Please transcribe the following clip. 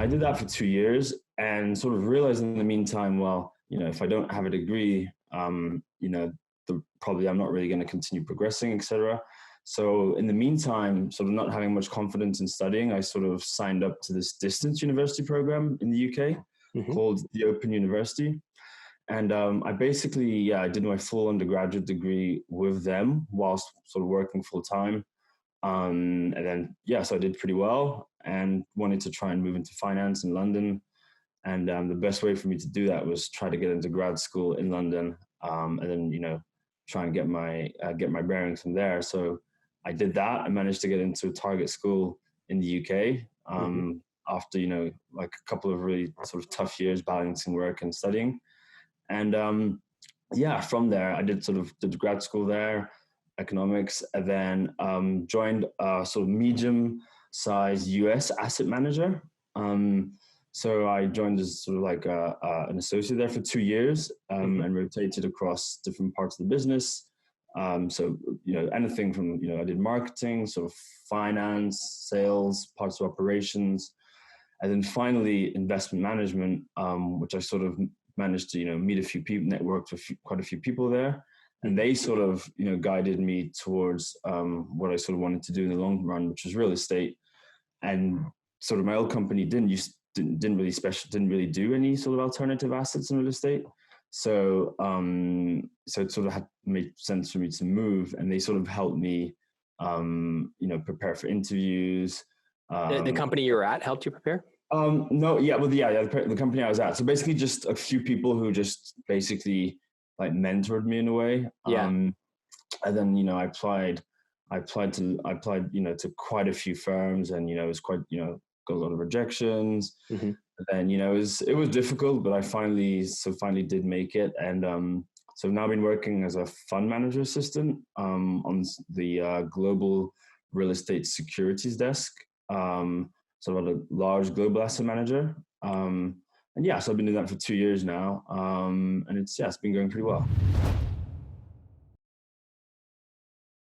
I did that for 2 years and sort of realized in the meantime, well, if I don't have a degree, probably I'm not really going to continue progressing, etc. So in the meantime, sort of not having much confidence in studying, I sort of signed up to this distance university program in the UK called the Open University. And I basically, I did my full undergraduate degree with them whilst sort of working full time. And then, so I did pretty well and wanted to try and move into finance in London. And the best way for me to do that was try to get into grad school in London, and then, try and get my bearings from there. So I did that. I managed to get into a target school in the UK after, like a couple of really sort of tough years balancing work and studying. And from there, I did grad school there, economics, and then joined a sort of medium-sized US asset manager. So I joined as sort of like an associate there for 2 years and rotated across different parts of the business. So, anything from, I did marketing, sort of finance, sales, parts of operations, and then finally investment management, which I sort of managed to, meet a few people, networked with quite a few people there. And they sort of, guided me towards what I sort of wanted to do in the long run, which was real estate. And sort of my old company didn't really do any sort of alternative assets in real estate. So it sort of had made sense for me to move, and they sort of helped me, prepare for interviews. The company you were at helped you prepare? The company I was at. So basically just a few people who just basically like mentored me in a way. And then, I applied to quite a few firms, and, it was quite, got a lot of rejections. And then, it was difficult, but I finally did make it. And so I've now been working as a fund manager assistant on the global real estate securities desk. So a large global asset manager. So I've been doing that for 2 years now. And it's been going pretty well.